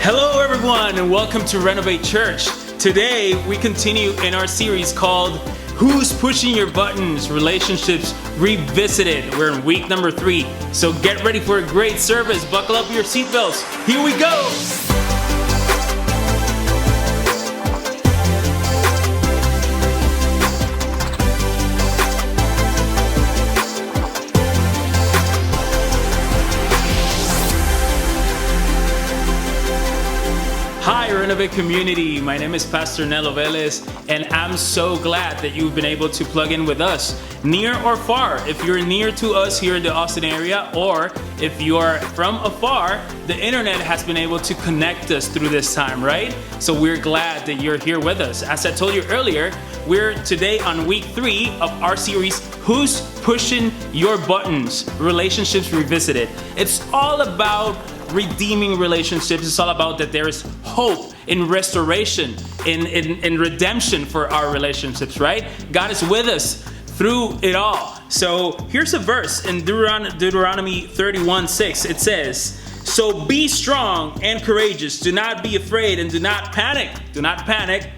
Hello, everyone, and welcome to Renovate Church. Today, we continue in our series called Who's Pushing Your Buttons? Relationships Revisited. We're in week number 3. So get ready for a great service. Buckle up your seatbelts. Here we go. Hi, Renovate community. My name is Pastor Nello Velez, and I'm so glad that you've been able to plug in with us, near or far. If you're near to us here in the Austin area, or if you are from afar, the internet has been able to connect us through this time, right? So we're glad that you're here with us. As I told you earlier, we're today on week 3 of our series, Who's Pushing Your Buttons? Relationships Revisited. It's all about redeeming relationships. It's all about that there is hope in restoration, in redemption for our relationships, right? God is with us through it all. So here's a verse in Deuteronomy 31:6. It says, "So be strong and courageous. Do not be afraid and do not panic. Do not panic.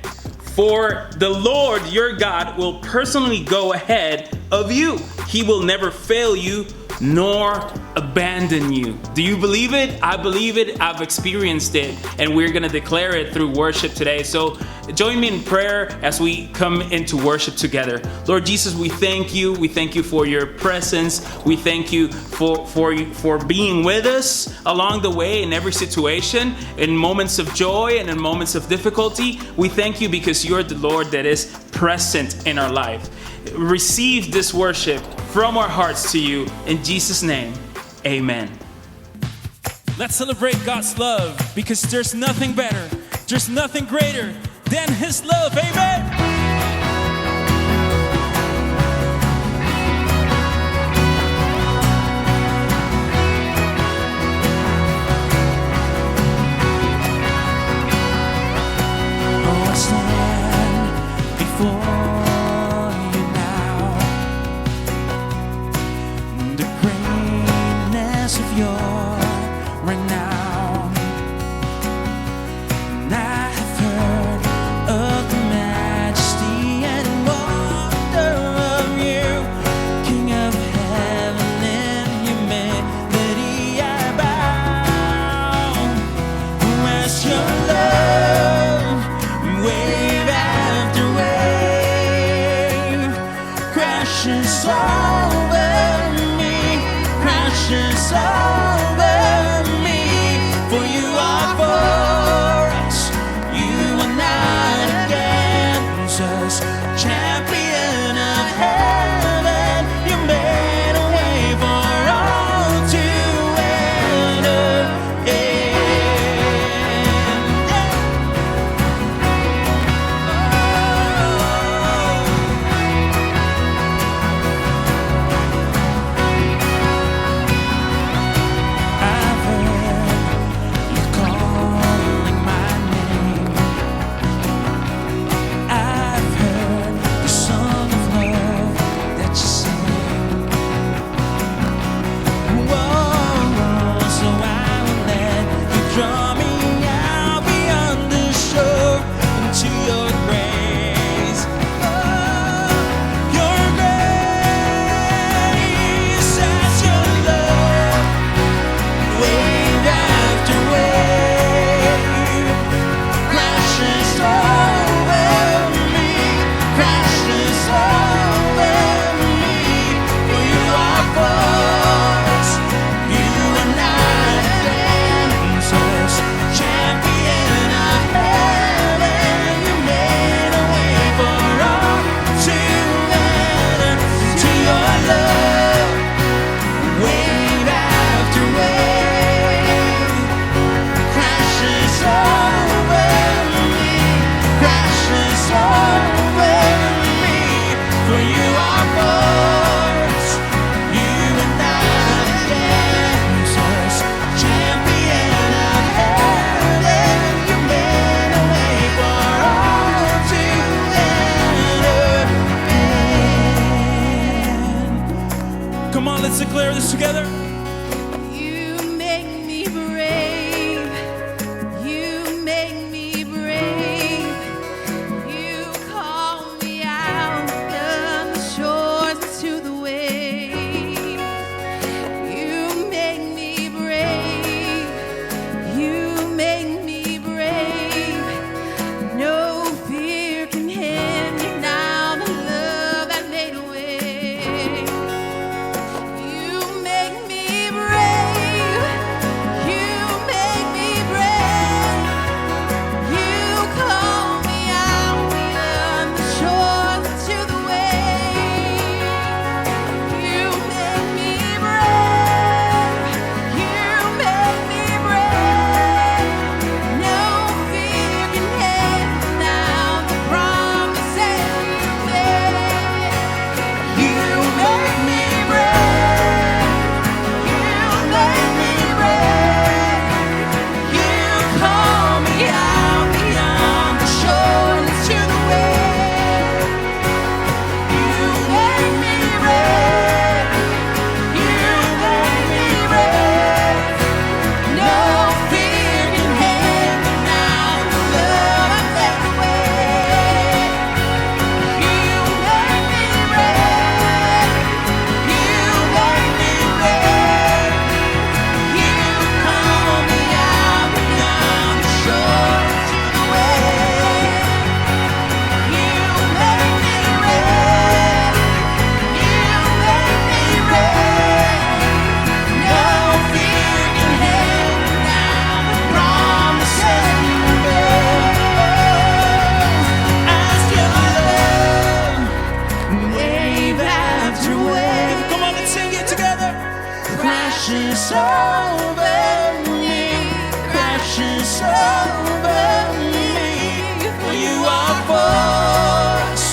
For the Lord your God will personally go ahead of you. He will never fail you nor abandon you." Do you believe it? I believe it. I've experienced it. And we're going to declare it through worship today. So join me in prayer as we come into worship together. Lord Jesus, we thank you. We thank you for your presence. We thank you for being with us along the way in every situation, in moments of joy and in moments of difficulty. We thank you because you're the Lord that is present in our life. Receive this worship from our hearts to you. In Jesus' name, amen. Let's celebrate God's love because there's nothing better, there's nothing greater than His love. Amen. Oh, I stand before of your renown, and I have heard of the majesty over me. For you are for us,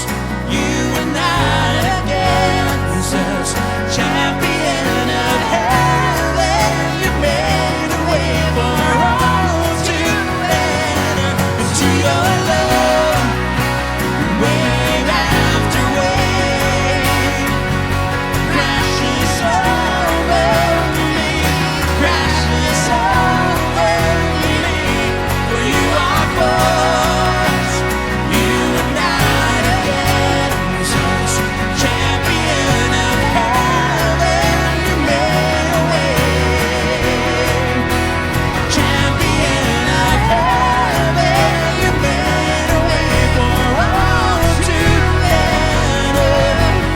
you and I against us. Champion of heaven, you made a way for all to enter into your love. Wave after wave crashes over me, crashes over me. For you are for us, you and I against us. Champion of heaven, you made a way. Champion of heaven, you made a way for all to enter in.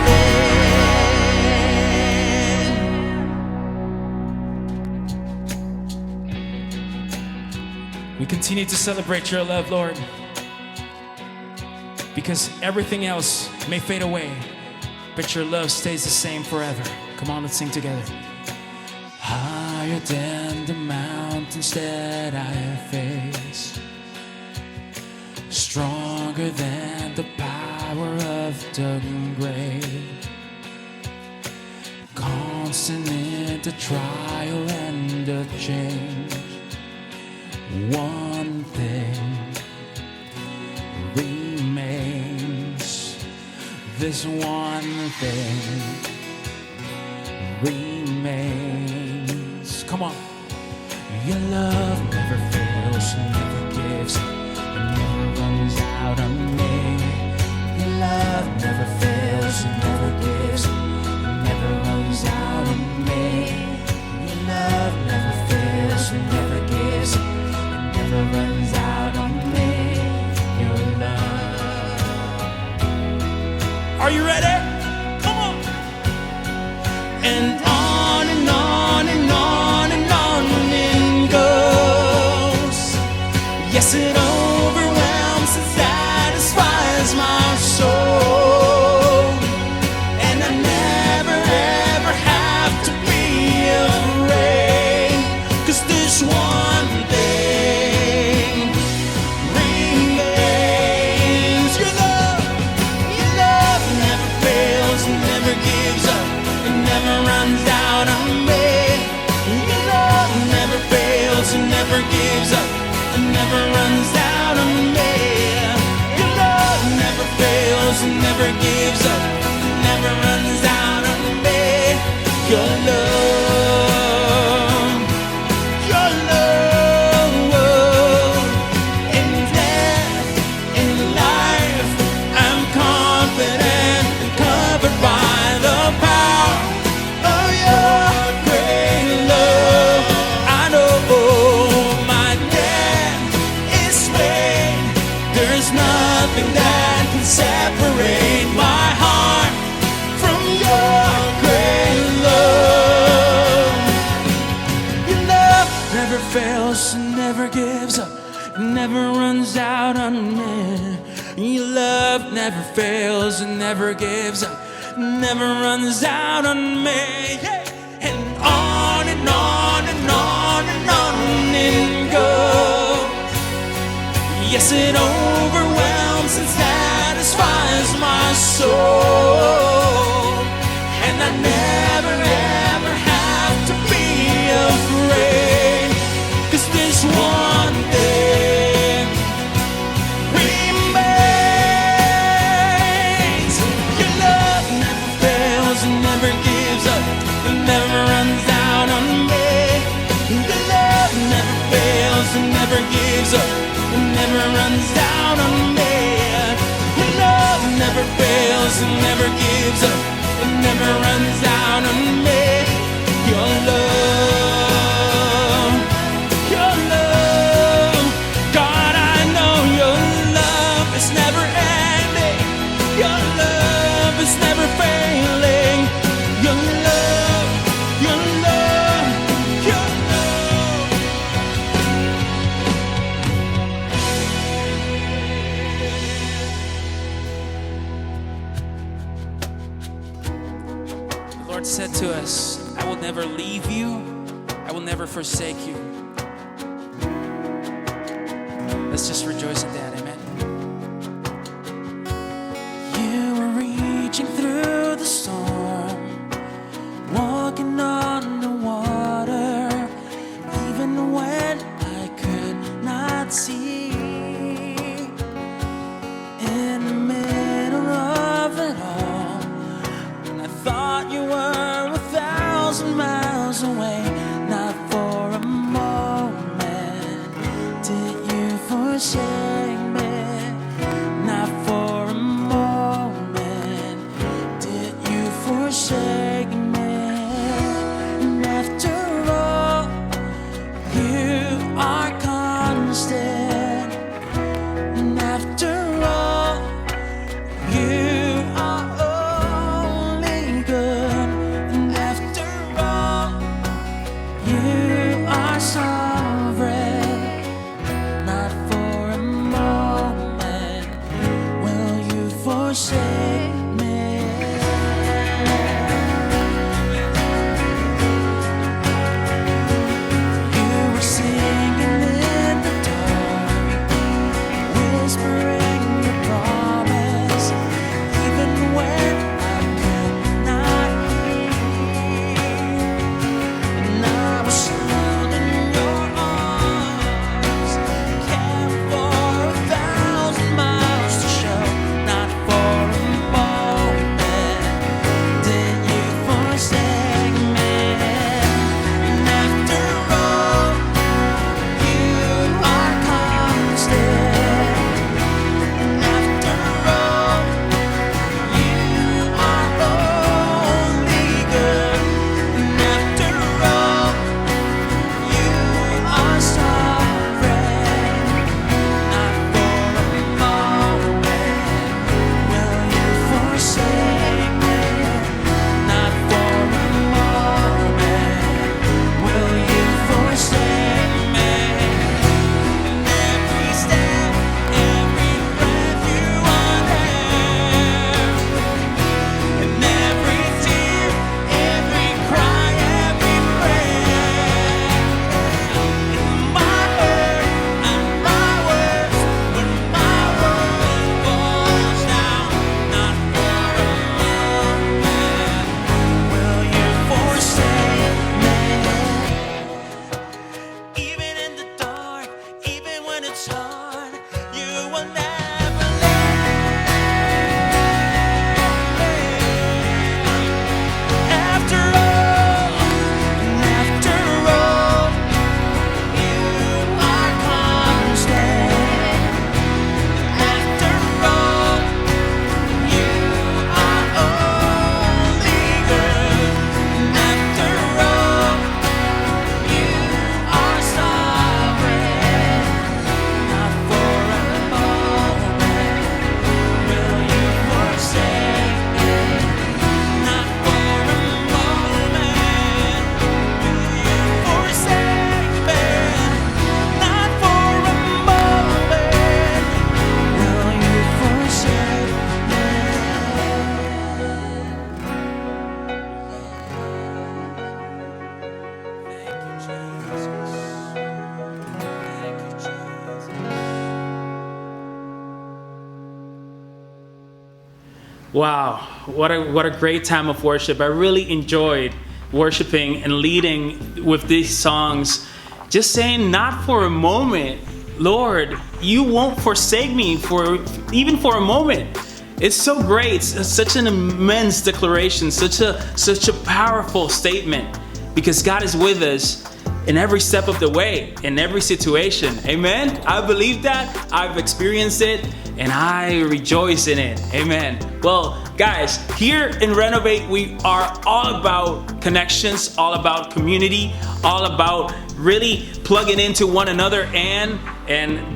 We continue to celebrate your love, Lord, because everything else may fade away, but your love stays the same forever. Come on, let's sing together. Higher than the mountains that I face, stronger than the power of the grave, constant in the trial and the change. One thing remains, this one thing remains. Come on. Your love never fails, never gives, and never runs out on me. Your love never fails, never gives, and never runs out on me. Your love never fails, never gives, and never runs out on me. Your love. Are you ready? Come on. And on and on and on and on it goes. Yes, it overwhelms and satisfies my soul. And I never ever have to be afraid, 'cause this one thing remains. Your love never fails, never gives up, it never runs out on me. Your love never fails, it never gives up, it never runs out on me. Your love never fails, it never gives up, it never runs out on me. Your love, your love. In death, in life, I'm confident and covered by the power of your great love. I know my debt is paid. There's nothing that can separate my heart from your great love. Your love never fails, never gives up, never runs out on me. Your love never fails and never gives up, never runs out on me. Yeah. And on and on and on and on it goes. Yes, it overwhelms and satisfies my soul. And I never ever have to be afraid, 'cause this one thing remains. Your love never fails and never gives up, it never runs out on me. Your love never fails and never gives up, it never runs out on me. Your love never fails and never gives up, it never runs out on me. Your love, your love. God, I know your love is never ending. Your love is never failing. Your love, your love, your love. The Lord said to us, I will never leave you, I will never forsake you. Let's just rejoice in that, amen. You were reaching through the storm, walking on the water, even when I could not see. In the middle of it all, when I thought you were 1,000 miles away, not for a moment did you forsake me. Not for a moment did you forsake me. And after all, you are constant. And after all, you are only good. And after all, you are sovereign. Not for a moment will you forsake me. You were singing in the dark, whispering your promise, even when I could not hear. And I was sound in your arms, caring for 1,000 miles to show. Not for a moment did you forsake me. And after all, you are constant. And after all, you are only good. And after all, you are sovereign. Not for a moment will you forsake me. Not for a moment will you forsake me. And every step, every breath you inhale, and every tear, every cry, every prayer, in my hurt and my words, when my world falls down, not for a moment will you forsake me. Even in the dark, even when it's hard, you will never leave me. After all, you are constant. After all, you are only good. After all, you are sovereign. Not for a moment will you forsake me. Not for a moment will you forsake me. Not for a moment will you forsake me. Thank you, Jesus. Thank you, Jesus. Wow, what a great time of worship. I really enjoyed worshiping and leading with these songs. Just saying, not for a moment, Lord, you won't forsake me even for a moment. It's so great. It's such an immense declaration, such a powerful statement, because God is with us in every step of the way, in every situation. Amen. I believe that. I've experienced it, and I rejoice in it. Amen. Well, guys, here in Renovate, we are all about connections, all about community, all about really plugging into one another and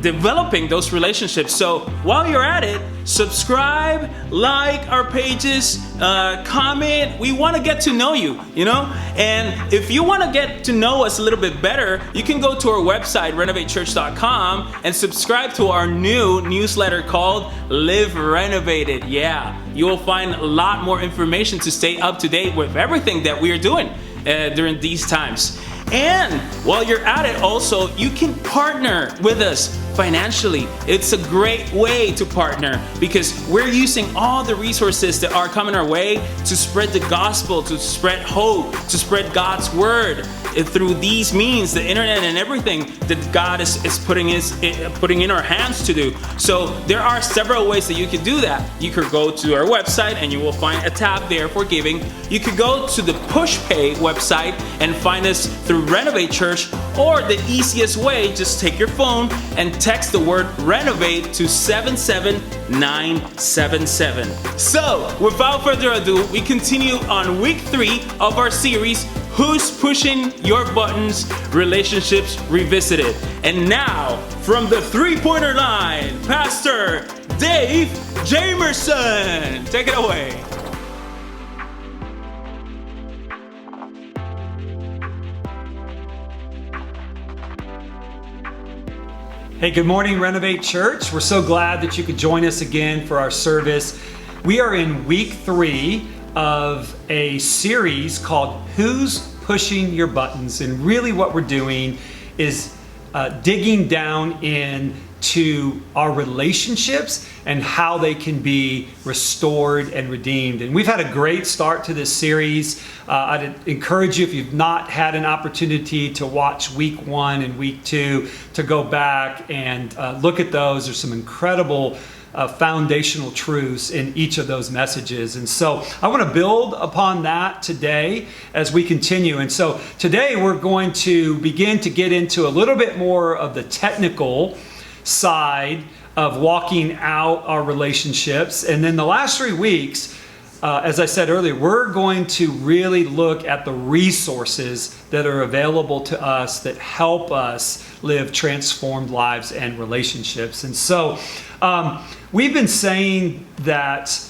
developing those relationships. So while you're at it, subscribe, like our pages, comment. We want to get to know you, and if you want to get to know us a little bit better, you can go to our website, renovatechurch.com, and subscribe to our new newsletter called Live Renovated. Yeah, you will find a lot more information to stay up to date with everything that we are doing during these times. And while you're at it also, you can partner with us financially. It's a great way to partner because we're using all the resources that are coming our way to spread the gospel, to spread hope, to spread God's word through these means, the internet and everything that God is putting in our hands to do. So there are several ways that you could do that. You could go to our website and you will find a tab there for giving. You could go to the PushPay website and find us through Renovate Church, or the easiest way, just take your phone and text the word renovate to 77977. So without further ado, we continue on week 3 of our series, Who's Pushing Your Buttons? Relationships Revisited. And now, from the three-pointer line, Pastor Dave Jamerson. Take it away. Hey, good morning, Renovate Church. We're so glad that you could join us again for our service. We are in week 3 of a series called Who's Pushing Your Buttons? And really what we're doing is digging down into our relationships and how they can be restored and redeemed. And we've had a great start to this series. I'd encourage you, if you've not had an opportunity to watch week 1 and week 2, to go back and look at those. There's some incredible foundational truths in each of those messages. And so I want to build upon that today as we continue. And so today we're going to begin to get into a little bit more of the technical side of walking out our relationships. And then the last 3 weeks, as I said earlier, we're going to really look at the resources that are available to us that help us live transformed lives and relationships. And so we've been saying that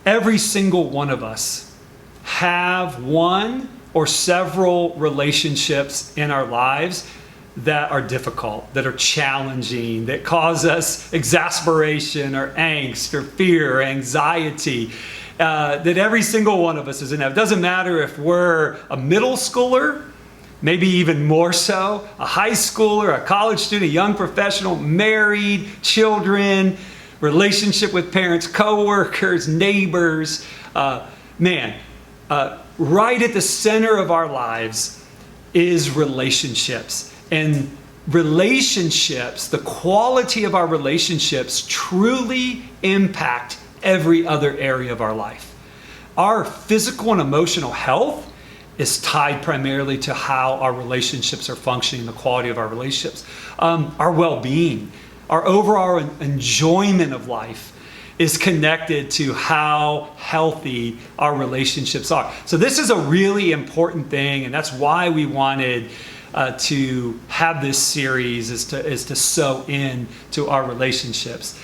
every single one of us have one or several relationships in our lives that are difficult, that are challenging, that cause us exasperation or angst or fear or anxiety, that every single one of us is in that. It doesn't matter if we're a middle schooler, maybe even more so, a high schooler, a college student, a young professional, married, children, relationship with parents, coworkers, neighbors. Right at the center of our lives is relationships. And relationships, the quality of our relationships truly impact every other area of our life. Our physical and emotional health is tied primarily to how our relationships are functioning, the quality of our relationships. Our well-being, our overall enjoyment of life is connected to how healthy our relationships are. So this is a really important thing, and that's why we wanted to have this series, is to sow in to our relationships.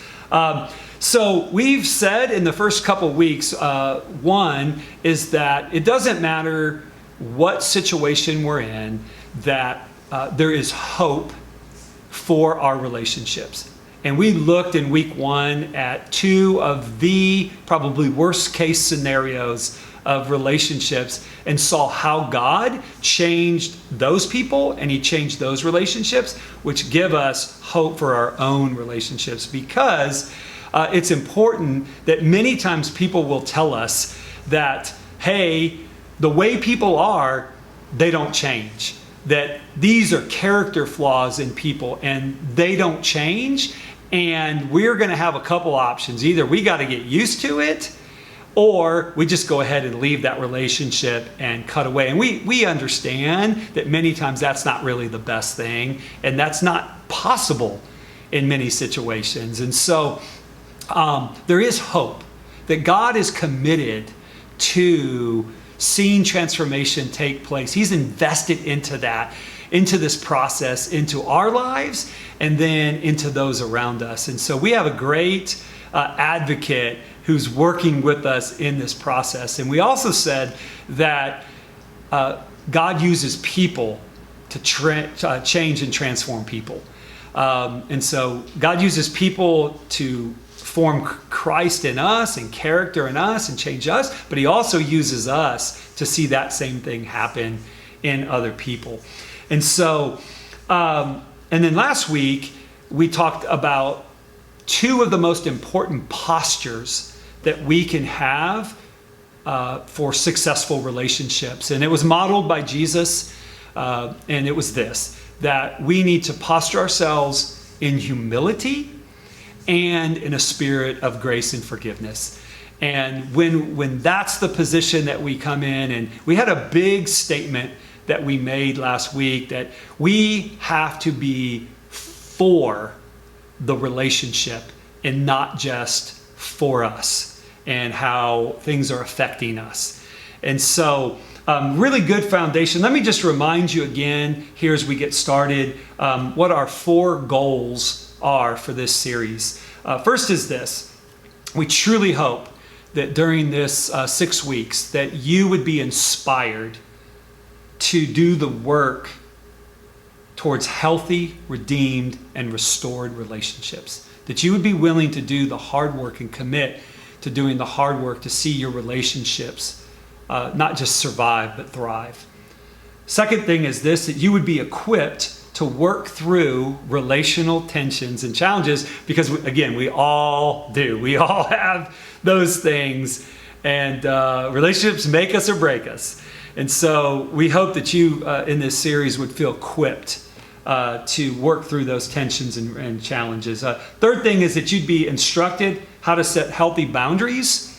So we've said in the first couple weeks, one is that it doesn't matter what situation we're in, that there is hope for our relationships. And we looked in week 1 at 2 of the probably worst case scenarios of relationships and saw how God changed those people and He changed those relationships, which give us hope for our own relationships, because it's important that many times people will tell us that, hey, the way people are, they don't change. That these are character flaws in people and they don't change. And we're going to have a couple options. Either we got to get used to it, or we just go ahead and leave that relationship and cut away. And we understand that many times that's not really the best thing, and that's not possible in many situations. And so there is hope that God is committed to seeing transformation take place. He's invested into that, into this process, into our lives, and then into those around us. And so we have a great advocate who's working with us in this process. And we also said that God uses people to change and transform people. And so God uses people to form Christ in us and character in us and change us, but He also uses us to see that same thing happen in other people. And so And then last week, we talked about two of the most important postures that we can have for successful relationships. And it was modeled by Jesus, and it was this, that we need to posture ourselves in humility and in a spirit of grace and forgiveness. And when that's the position that we come in, and we had a big statement that we made last week that we have to be for the relationship and not just for us and how things are affecting us. And so really good foundation. Let me just remind you again here as we get started what our 4 goals are for this series. First is this: we truly hope that during this 6 weeks that you would be inspired to do the work towards healthy, redeemed, and restored relationships. That you would be willing to do the hard work and commit to doing the hard work to see your relationships not just survive, but thrive. Second thing is this: that you would be equipped to work through relational tensions and challenges, because again, we all do. We all have those things, and relationships make us or break us. And so we hope that you in this series would feel equipped to work through those tensions and challenges. Third thing is that you'd be instructed how to set healthy boundaries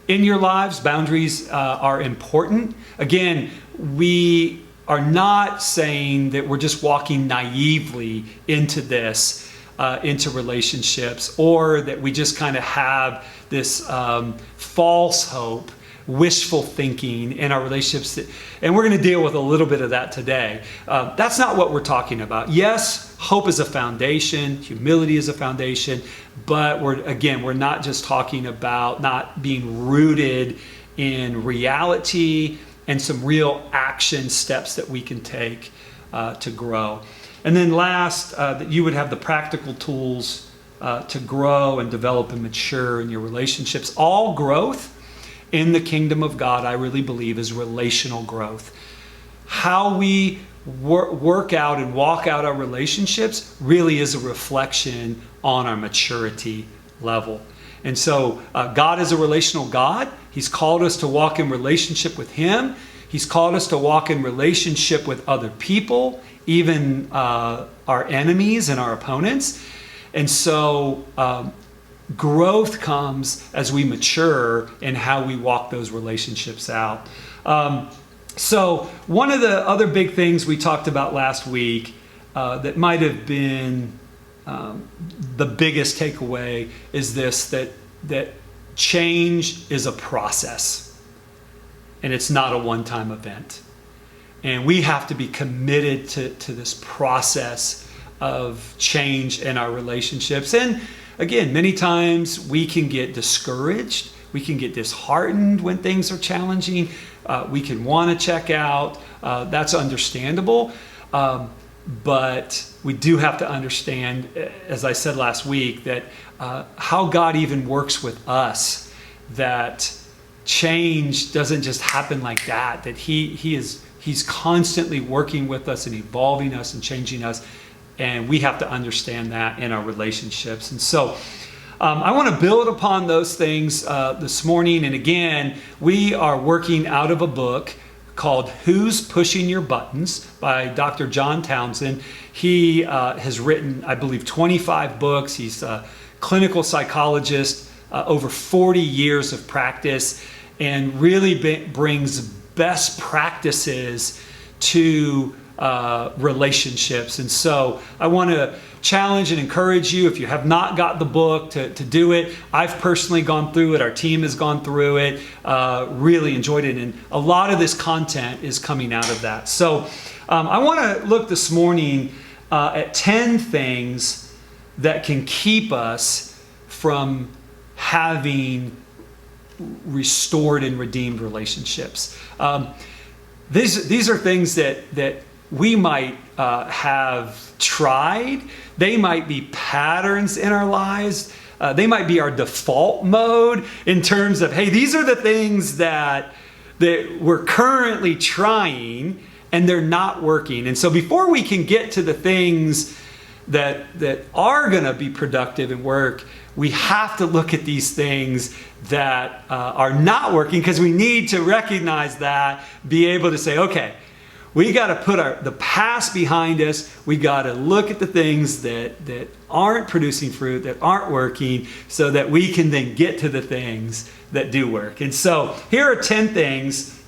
in your lives. Boundaries are important. Again, we are not saying that we're just walking naively into this, into relationships, or that we just kind of have this false hope, wishful thinking in our relationships. And we're going to deal with a little bit of that today. That's not what we're talking about. Yes, hope is a foundation, humility is a foundation, but we're not just talking about not being rooted in reality and some real action steps that we can take to grow. And then last, that you would have the practical tools to grow and develop and mature in your relationships. All growth in the kingdom of God, I really believe, is relational growth. How we work out and walk out our relationships really is a reflection on our maturity level. And so God is a relational God. He's called us to walk in relationship with Him. He's called us to walk in relationship with other people, even our enemies and our opponents. And so growth comes as we mature in how we walk those relationships out. So one of the other big things we talked about last week that might have been the biggest takeaway is this: that change is a process and it's not a one-time event. And we have to be committed to this process of change in our relationships. And again, many times we can get discouraged. We can get disheartened when things are challenging. We can want to check out. That's understandable. But we do have to understand, as I said last week, that how God even works with us, that change doesn't just happen like that, that He's constantly working with us and evolving us and changing us. And we have to understand that in our relationships. And so I want to build upon those things this morning. And again, we are working out of a book called Who's Pushing Your Buttons by Dr. John Townsend. He has written, I believe, 25 books. He's a clinical psychologist, over 40 years of practice, and really brings best practices to relationships. And so I want to challenge and encourage you, if you have not got the book, to do it. I've personally gone through it. Our team has gone through it. Really enjoyed it. And a lot of this content is coming out of that. So I want to look this morning at 10 things that can keep us from having restored and redeemed relationships. These are things that we might have tried. They might be patterns in our lives. They might be our default mode in terms of, hey, these are the things that we're currently trying and they're not working. And so before we can get to the things that are going to be productive and work, we have to look at these things that are not working, because we need to recognize that, be able to say, okay, we got to put the past behind us. We got to look at the things that aren't producing fruit, that aren't working, so that we can then get to the things that do work. And so here are 10 things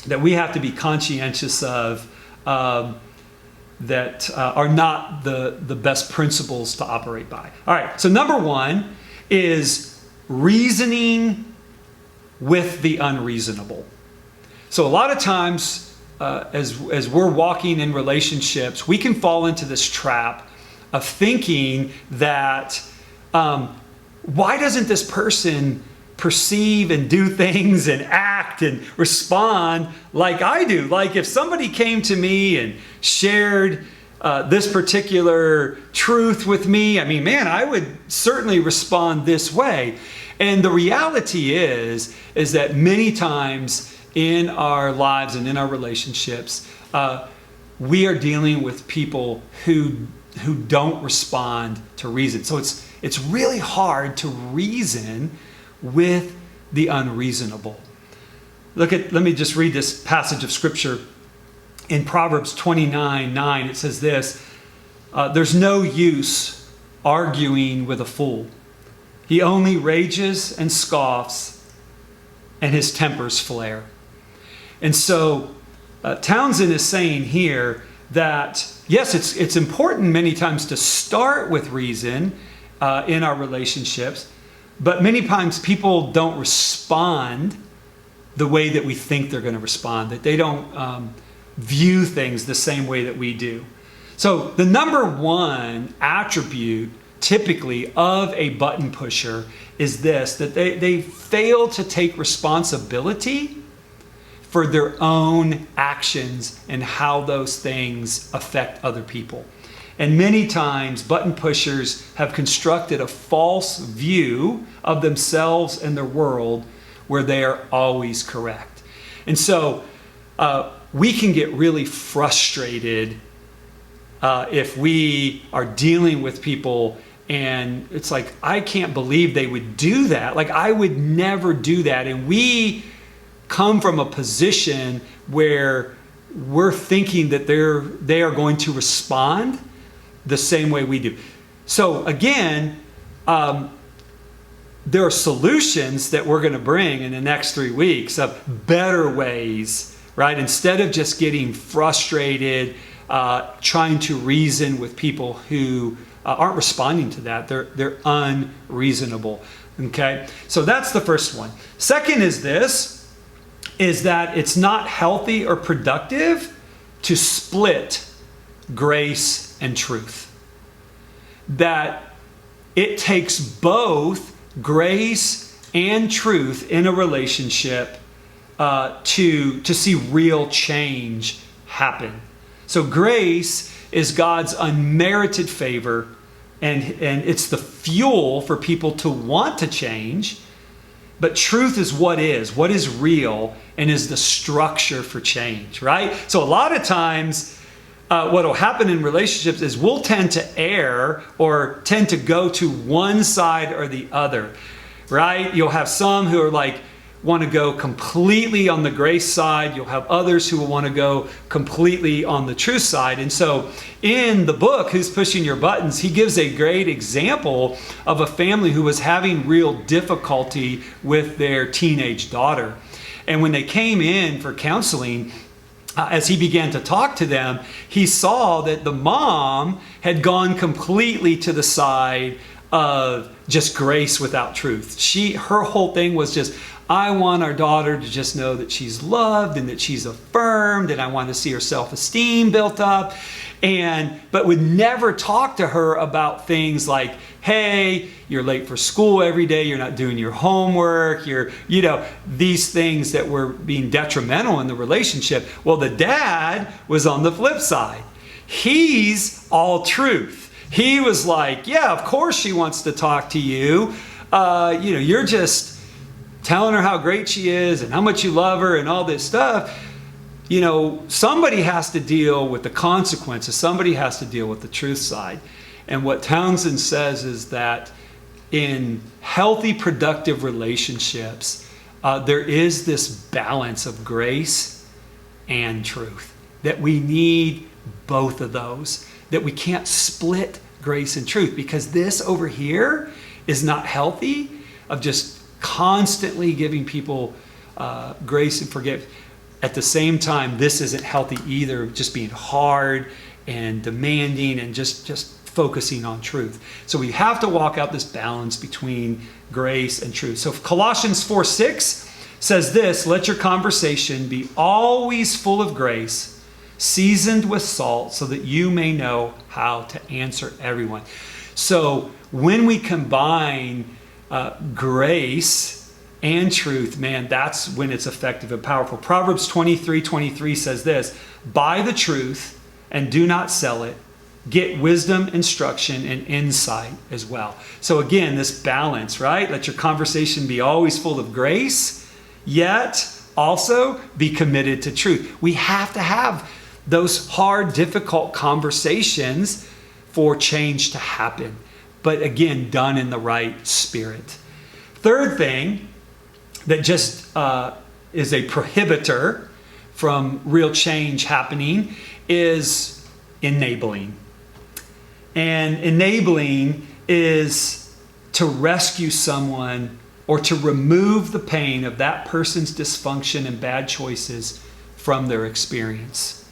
that we have to be conscientious of that are not the best principles to operate by. All right, so number one is reasoning with the unreasonable. So a lot of times, as we're walking in relationships, we can fall into this trap of thinking that why doesn't this person perceive and do things and act and respond like I do? Like if somebody came to me and shared this particular truth with me, I mean, man, I would certainly respond this way. And the reality is that many times in our lives and in our relationships, we are dealing with people who don't respond to reason. So it's really hard to reason with the unreasonable. Let me just read this passage of scripture. In Proverbs 29:9, it says this, there's no use arguing with a fool. He only rages and scoffs, and his tempers flare. And so Townsend is saying here that, yes, it's important many times to start with reason in our relationships, but many times people don't respond the way that we think they're going to respond, that they don't view things the same way that we do. So the number one attribute typically of a button pusher is this, that they fail to take responsibility for their own actions and how those things affect other people. And many times button pushers have constructed a false view of themselves and their world where they are always correct. And so we can get really frustrated if we are dealing with people and it's like, I can't believe they would do that. Like, I would never do that. And we come from a position where we're thinking that they are going to respond the same way we do. So again, there are solutions that we're going to bring in the next 3 weeks of better ways, right? Instead of just getting frustrated, trying to reason with people who aren't responding to that. They're unreasonable. Okay, so that's the first one. Second is that it's not healthy or productive to split grace and truth. That it takes both grace and truth in a relationship to see real change happen. So grace is God's unmerited favor, and it's the fuel for people to want to change. But truth is what is real, and is the structure for change, right? So a lot of times what will happen in relationships is we'll tend to err or tend to go to one side or the other, right? You'll have some who are want to go completely on the grace side. You'll have others who will want to go completely on the truth side. And so in the book, Who's Pushing Your Buttons, he gives a great example of a family who was having real difficulty with their teenage daughter. And when they came in for counseling, as he began to talk to them, he saw that the mom had gone completely to the side of just grace without truth. Her whole thing was just, I want our daughter to just know that she's loved and that she's affirmed, and I want to see her self-esteem built up, but would never talk to her about things like, hey, you're late for school every day, you're not doing your homework, these things that were being detrimental in the relationship. Well, the dad was on the flip side. He's all truth. He was like, yeah, of course she wants to talk to you. You're just telling her how great she is and how much you love her and all this stuff. Somebody has to deal with the consequences. Somebody has to deal with the truth side. And what Townsend says is that in healthy, productive relationships, there is this balance of grace and truth, that we need both of those, that we can't split grace and truth, because this over here is not healthy, of just constantly giving people grace and forgive. At the same time, this isn't healthy either, just being hard and demanding and just focusing on truth. So we have to walk out this balance between grace and truth. So Colossians 4:6 says this: let your conversation be always full of grace, seasoned with salt, so that you may know how to answer everyone. So when we combine grace and truth, man, that's when it's effective and powerful. Proverbs 23:23 says this: buy the truth and do not sell it. Get wisdom, instruction, and insight as well. So again, this balance, right? Let your conversation be always full of grace, yet also be committed to truth. We have to have those hard, difficult conversations for change to happen. But again, done in the right spirit. Third thing that just is a prohibitor from real change happening is enabling. And enabling is to rescue someone or to remove the pain of that person's dysfunction and bad choices from their experience.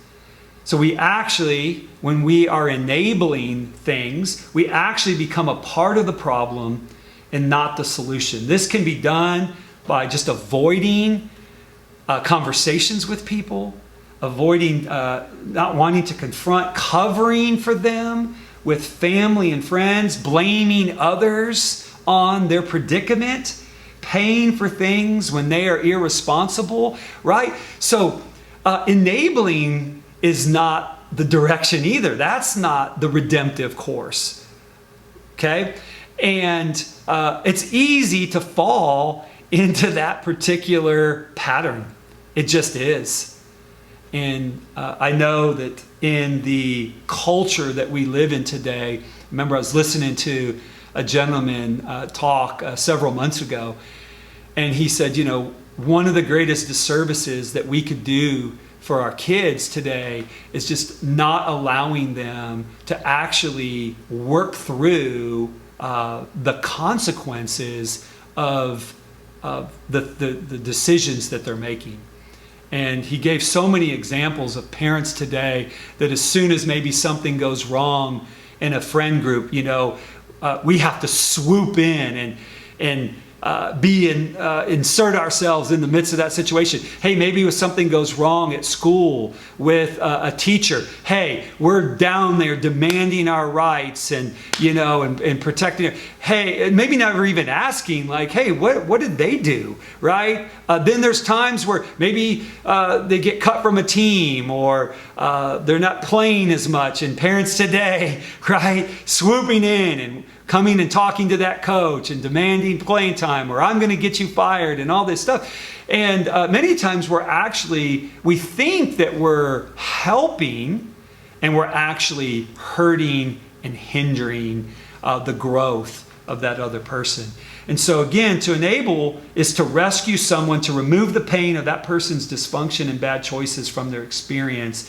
So we actually, when we are enabling things, we actually become a part of the problem and not the solution. This can be done by just avoiding conversations with people, avoiding, not wanting to confront, covering for them with family and friends, blaming others on their predicament, paying for things when they are irresponsible, right? So enabling is not the direction either. That's not the redemptive course, okay? And it's easy to fall into that particular pattern. It just is. And I know that in the culture that we live in today, remember I was listening to a gentleman talk several months ago, and he said, you know, one of the greatest disservices that we could do for our kids today is just not allowing them to actually work through the consequences of the decisions that they're making. And he gave so many examples of parents today that as soon as maybe something goes wrong in a friend group, you know, we have to swoop in and insert ourselves in the midst of that situation. Hey, maybe if something goes wrong at school with a teacher, hey, we're down there demanding our rights and, you know, and protecting it. Hey, and maybe never even asking, like, hey, what did they do, right? Then there's times where maybe they get cut from a team or they're not playing as much. And parents today, right, swooping in and coming and talking to that coach and demanding playing time, or I'm going to get you fired and all this stuff. And many times we think that we're helping, and we're actually hurting and hindering the growth of that other person. And so again, to enable is to rescue someone, to remove the pain of that person's dysfunction and bad choices from their experience,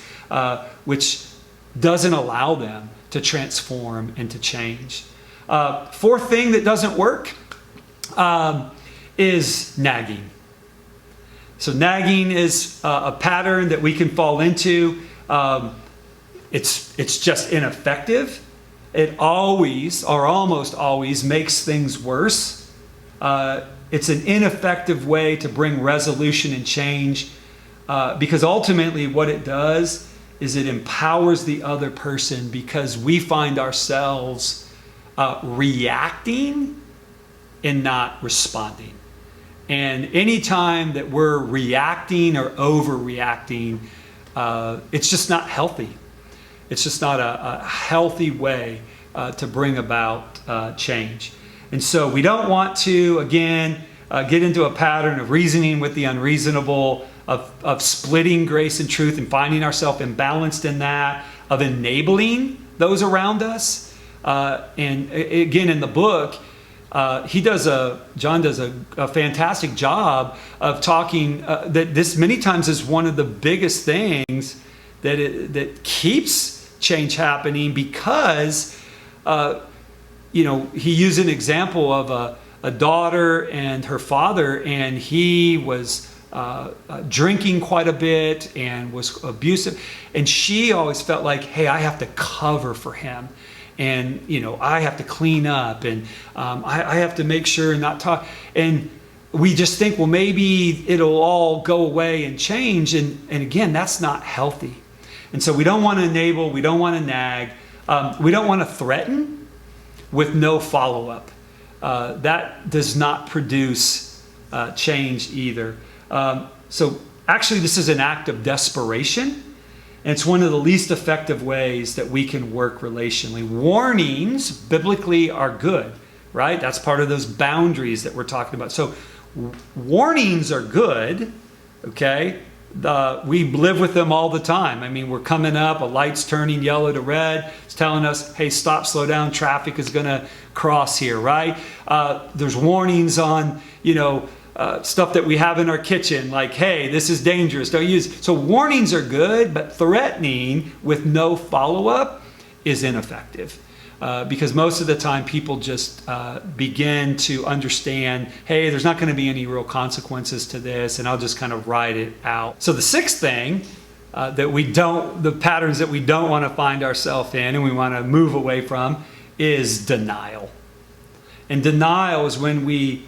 which doesn't allow them to transform and to change. Fourth thing that doesn't work is nagging. So nagging is a pattern that we can fall into. It's just ineffective. It always, or almost always, makes things worse. It's an ineffective way to bring resolution and change, because ultimately what it does is it empowers the other person, because we find ourselves reacting and not responding. And anytime that we're reacting or overreacting, it's just not healthy. It's just not a healthy way to bring about change. And so we don't want to, again, get into a pattern of reasoning with the unreasonable, of splitting grace and truth and finding ourselves imbalanced in that, of enabling those around us. Again, in the book, John does a fantastic job of talking that this many times is one of the biggest things that keeps change happening, because he used an example of a daughter and her father, and he was drinking quite a bit and was abusive, and she always felt like, hey, I have to cover for him, and I have to clean up, and I have to make sure and not talk. And we just think, well, maybe it'll all go away and change, and again, that's not healthy. And so we don't want to enable, we don't want to nag, we don't want to threaten with no follow-up. That does not produce change either. So actually, this is an act of desperation, and it's one of the least effective ways that we can work relationally. Warnings biblically are good, right? That's part of those boundaries that we're talking about. So warnings are good, okay? We live with them all the time. I mean, we're coming up, a light's turning yellow to red. It's telling us, hey, stop, slow down, traffic is going to cross here, right? There's warnings on, stuff that we have in our kitchen, like, hey, this is dangerous, don't use it. So warnings are good, but threatening with no follow-up is ineffective. Because most of the time people just begin to understand, hey, there's not going to be any real consequences to this, and I'll just kind of ride it out. So the sixth thing the patterns that we don't want to find ourselves in and we want to move away from is denial. And denial is when we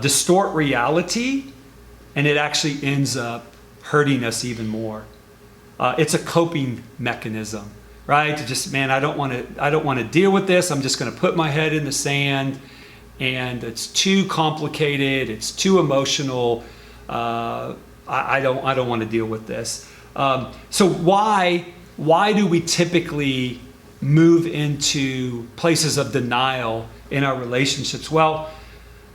distort reality, and it actually ends up hurting us even more. It's a coping mechanism. Right? To just, man, I don't want to deal with this. I'm just going to put my head in the sand, and it's too complicated. It's too emotional. I don't want to deal with this. So why do we typically move into places of denial in our relationships? Well,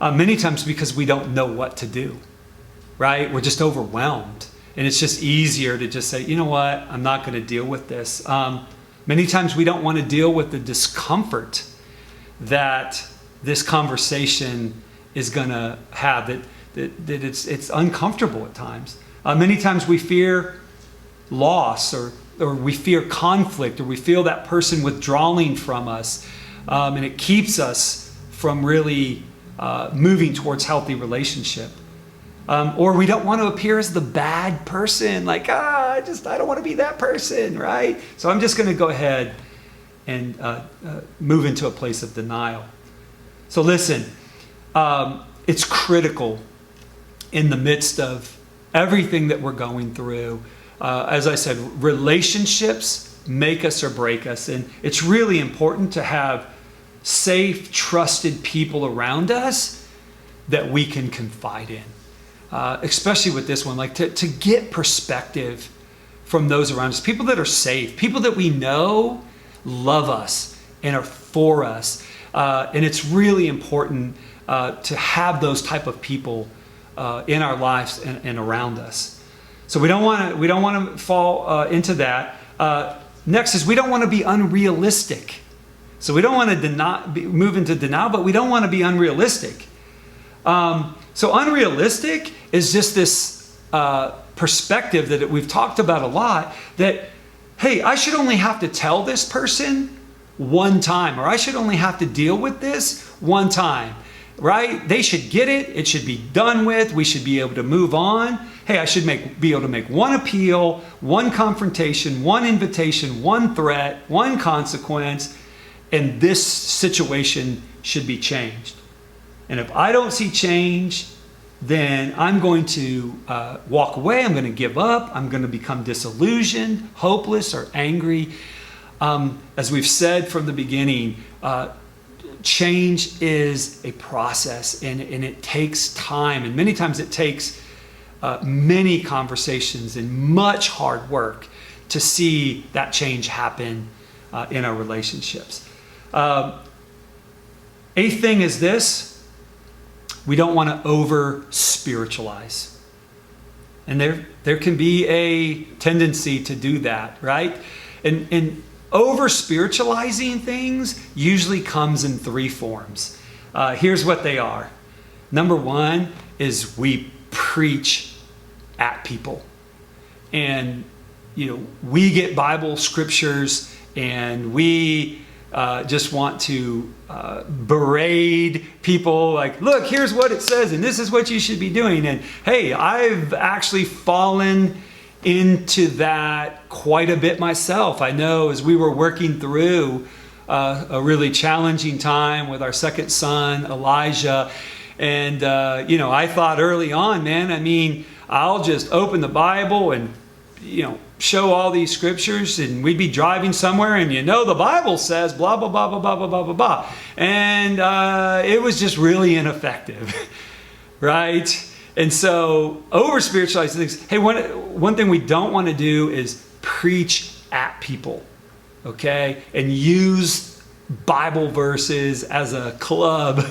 many times because we don't know what to do. Right? We're just overwhelmed, and it's just easier to just say, you know what? I'm not going to deal with this. Many times we don't want to deal with the discomfort that this conversation is going to have, that it's uncomfortable at times. Many times we fear loss, or we fear conflict, or we feel that person withdrawing from us, and it keeps us from really moving towards healthy relationship. Or we don't want to appear as the bad person, like, I don't want to be that person, right? So I'm just going to go ahead and move into a place of denial. So listen, it's critical in the midst of everything that we're going through. As I said, relationships make us or break us. And it's really important to have safe, trusted people around us that we can confide in. Especially with this one, like to get perspective from those around us, people that are safe, people that we know love us and are for us. And it's really important to have those type of people in our lives and around us. So we don't want to fall into that. Next is we don't want to be unrealistic. So we don't want to move into denial, but we don't want to be unrealistic. So unrealistic is just this perspective that we've talked about a lot, that, hey, I should only have to tell this person one time, or I should only have to deal with this one time, right? They should get it. It should be done with. We should be able to move on. Hey, I should be able to make one appeal, one confrontation, one invitation, one threat, one consequence, and this situation should be changed. And if I don't see change, then I'm going to walk away. I'm going to give up. I'm going to become disillusioned, hopeless, or angry. As we've said from the beginning, change is a process, and it takes time. And many times it takes many conversations and much hard work to see that change happen in our relationships. Eighth thing is this. We don't want to over spiritualize. And there can be a tendency to do that, right? And over spiritualizing things usually comes in three forms. Here's what they are. Number one is we preach at people. And, we get Bible scriptures and we just want to berate people like, look, here's what it says and this is what you should be doing. And hey, I've actually fallen into that quite a bit myself. I know as we were working through a really challenging time with our second son, Elijah, and I thought early on, man, I'll just open the Bible and show all these scriptures, and we'd be driving somewhere, and the Bible says blah blah blah blah blah blah blah blah blah, and it was just really ineffective, right? And so over spiritualizing things. Hey, one thing we don't want to do is preach at people, okay, and use Bible verses as a club,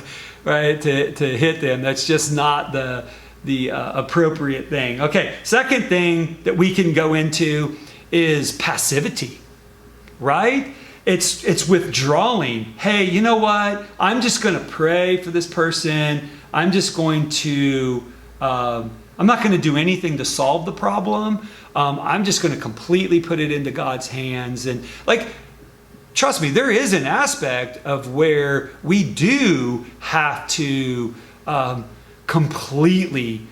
right, to hit them. That's just not the appropriate thing. Okay, second thing that we can go into is passivity, right? It's withdrawing. Hey, you know what? I'm just going to pray for this person. I'm just going to, I'm not going to do anything to solve the problem. I'm just going to completely put it into God's hands. And trust me, there is an aspect of where we do have to completely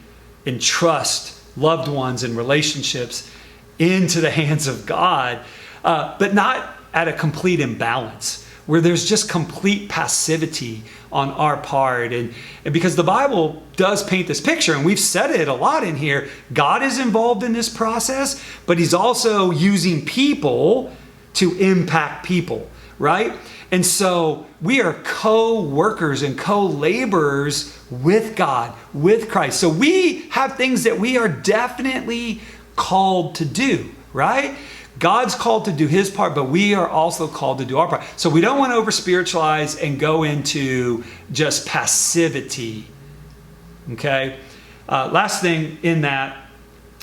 entrust loved ones and relationships into the hands of God, but not at a complete imbalance where there's just complete passivity on our part. And because the Bible does paint this picture, and we've said it a lot in here, God is involved in this process, but he's also using people to impact people, right? And so we are co-workers and co-laborers with God, with Christ. So we have things that we are definitely called to do, right? God's called to do his part, but we are also called to do our part. So we don't want to over spiritualize and go into just passivity. Okay? Last thing in that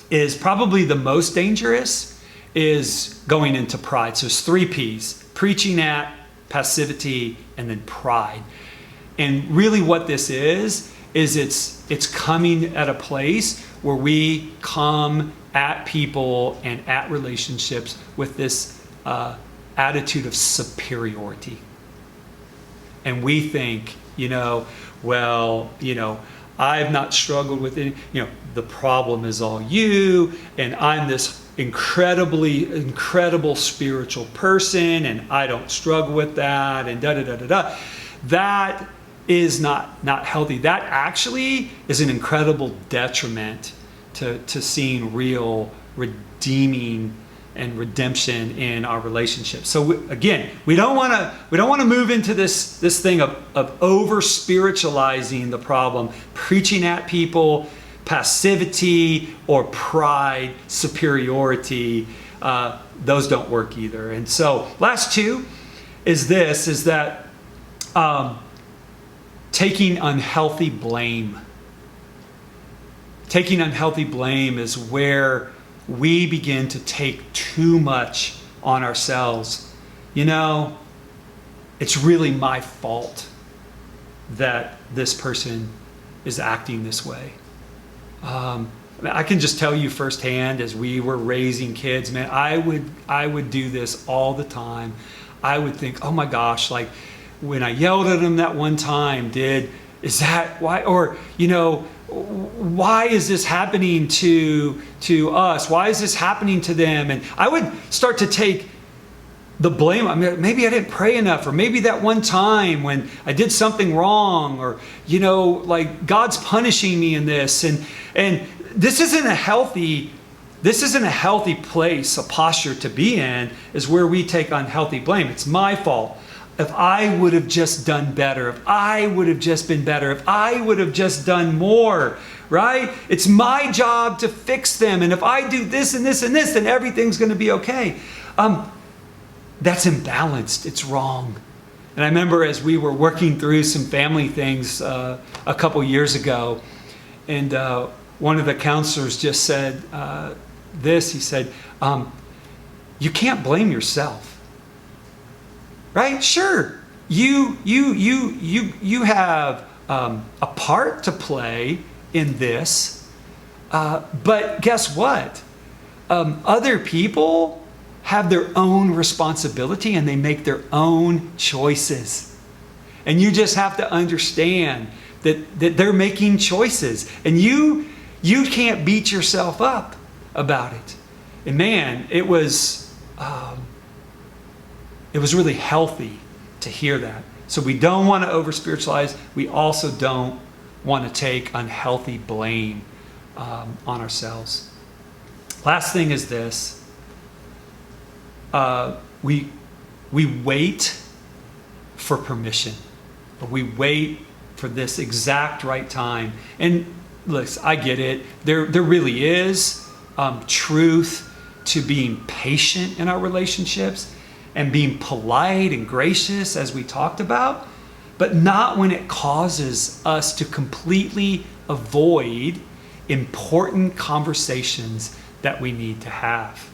is probably the most dangerous is going into pride. So it's 3 P's: preaching at, passivity, and then pride. And really what this is it's coming at a place where we come at people and at relationships with this attitude of superiority. And we think, I've not struggled with it. The problem is all you, and I'm this incredible spiritual person, and I don't struggle with that, and da-da-da-da-da. That is not healthy. That actually is an incredible detriment to seeing real redeeming and redemption in our relationships. So we don't want to move into this thing of over spiritualizing the problem, preaching at people, passivity, or pride, superiority. Those don't work either. And so last 2 is that taking unhealthy blame. Taking unhealthy blame is where we begin to take too much on ourselves. It's really my fault that this person is acting this way. I can just tell you firsthand, as we were raising kids, man, I would do this all the time. I would think, oh my gosh, when I yelled at them that one time, is that why? Or, why is this happening to us? Why is this happening to them? And I would start to take the blame. Maybe I didn't pray enough, or maybe that one time when I did something wrong, or, God's punishing me in this. And this isn't a healthy place, a posture to be in, is where we take unhealthy blame. It's my fault. If I would have just done better, if I would have just been better, if I would have just done more, right? It's my job to fix them. And if I do this and this and this, then everything's going to be okay. That's imbalanced. It's wrong. And I remember as we were working through some family things a couple years ago, and one of the counselors just said this. He said, you can't blame yourself. right? Sure, you have a part to play in this, but guess what? Other people have their own responsibility and they make their own choices. And you just have to understand that they're making choices. And you can't beat yourself up about it. And man, it was really healthy to hear that. So we don't want to over spiritualize. We also don't want to take unhealthy blame on ourselves. Last thing is this. We wait for permission. We wait for this exact right time. And listen, I get it. There really is truth to being patient in our relationships and being polite and gracious, as we talked about, but not when it causes us to completely avoid important conversations that we need to have.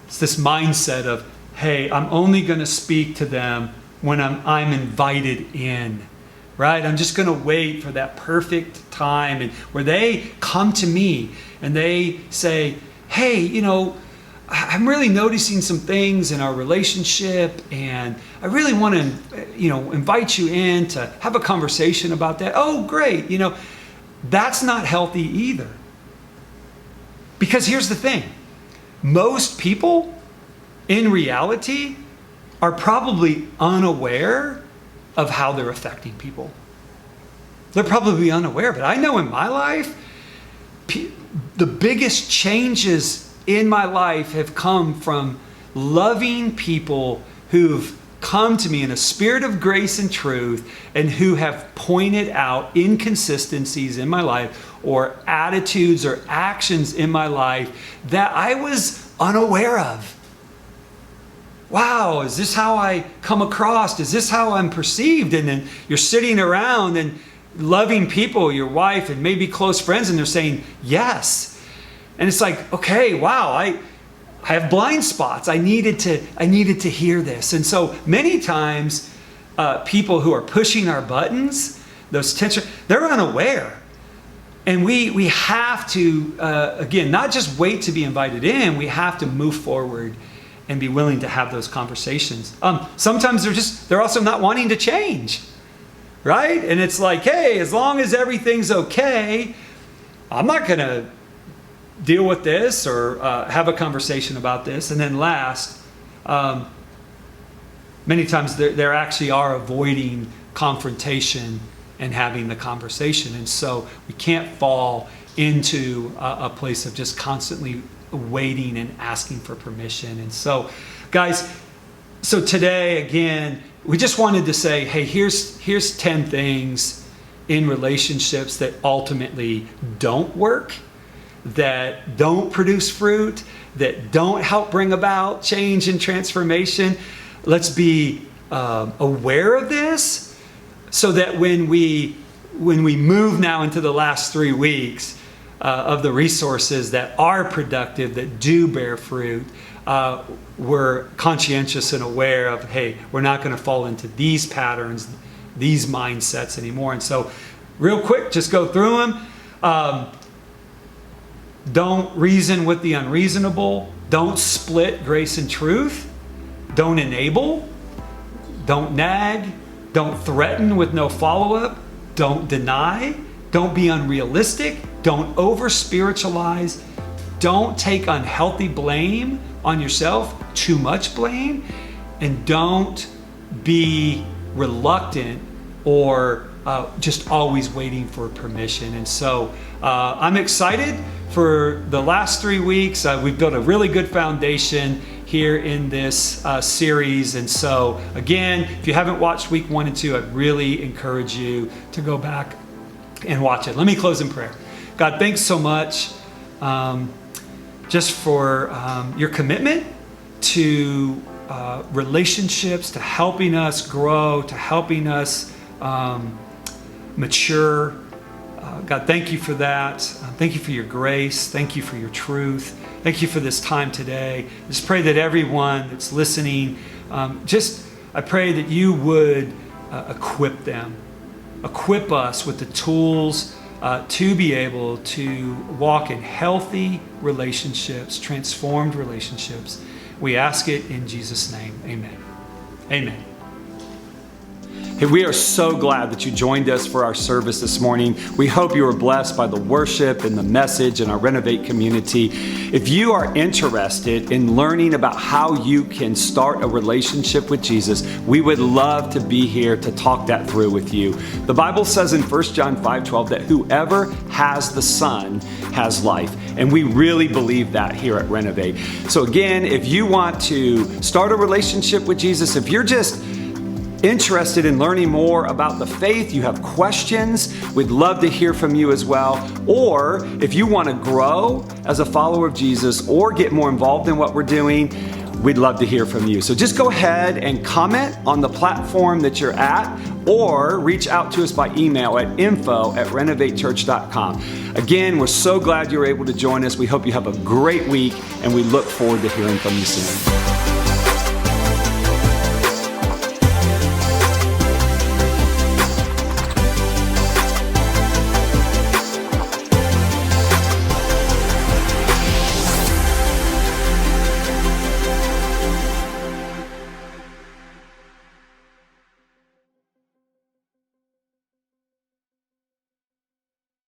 It's this mindset of, hey, I'm only going to speak to them when I'm invited in, right? I'm just going to wait for that perfect time and where they come to me and they say, hey, I'm really noticing some things in our relationship and I really want to, invite you in to have a conversation about that. Oh, great. That's not healthy either. Because here's the thing. Most people in reality are probably unaware of how they're affecting people. They're probably unaware, but I know in my life, the biggest changes in my life have come from loving people who've come to me in a spirit of grace and truth and who have pointed out inconsistencies in my life or attitudes or actions in my life that I was unaware of. Wow, is this how I come across? Is this how I'm perceived? And then you're sitting around and loving people, your wife and maybe close friends, and they're saying yes. And it's like, okay, wow, I have blind spots. I needed to hear this. And so many times people who are pushing our buttons, those tensions, they're unaware. And we have to, again, not just wait to be invited in, we have to move forward and be willing to have those conversations. Sometimes they're also not wanting to change, right? And it's like, hey, as long as everything's okay, I'm not going to deal with this or have a conversation about this. And then last, many times they actually are avoiding confrontation and having the conversation. And so we can't fall into a place of just constantly waiting and asking for permission. And so, guys, so today, again, we just wanted to say, hey, here's 10 things in relationships that ultimately don't work, that don't produce fruit, that don't help bring about change and transformation. Let's be aware of this so that when we move now into the last 3 weeks of the resources that are productive, that do bear fruit, we're conscientious and aware of, hey, we're not going to fall into these patterns, these mindsets anymore. And so real quick, just go through them. Don't reason with the unreasonable. Don't split grace and truth. Don't enable. Don't nag. Don't threaten with no follow-up. Don't deny. Don't be unrealistic. Don't over-spiritualize. Don't take unhealthy blame on yourself, too much blame. And don't be reluctant or just always waiting for permission. And so I'm excited for the last 3 weeks. We've built a really good foundation here in this series. And so again, if you haven't watched week 1 and 2, I'd really encourage you to go back and watch it. Let me close in prayer. God, thanks so much just for your commitment to relationships, to helping us grow, to helping us mature. God, thank you for that. Thank you for your grace. Thank you for your truth. Thank you for this time today. Just pray that everyone that's listening I pray that you would equip them, equip us with the tools to be able to walk in healthy relationships, transformed relationships. We ask it in Jesus' name. Amen. Amen. Hey, we are so glad that you joined us for our service this morning. We hope you were blessed by the worship and the message in our Renovate community. If you are interested in learning about how you can start a relationship with Jesus, we would love to be here to talk that through with you. The Bible says in 1 John 5:12 that whoever has the Son has life. And we really believe that here at Renovate. So again, if you want to start a relationship with Jesus, if you're just interested in learning more about the faith, you have questions, we'd love to hear from you as well. Or if you want to grow as a follower of Jesus or get more involved in what we're doing, we'd love to hear from you. So just go ahead and comment on the platform that you're at, or reach out to us by email at info@renovatechurch.com. Again, we're so glad you're able to join us. We hope you have a great week, and we look forward to hearing from you soon.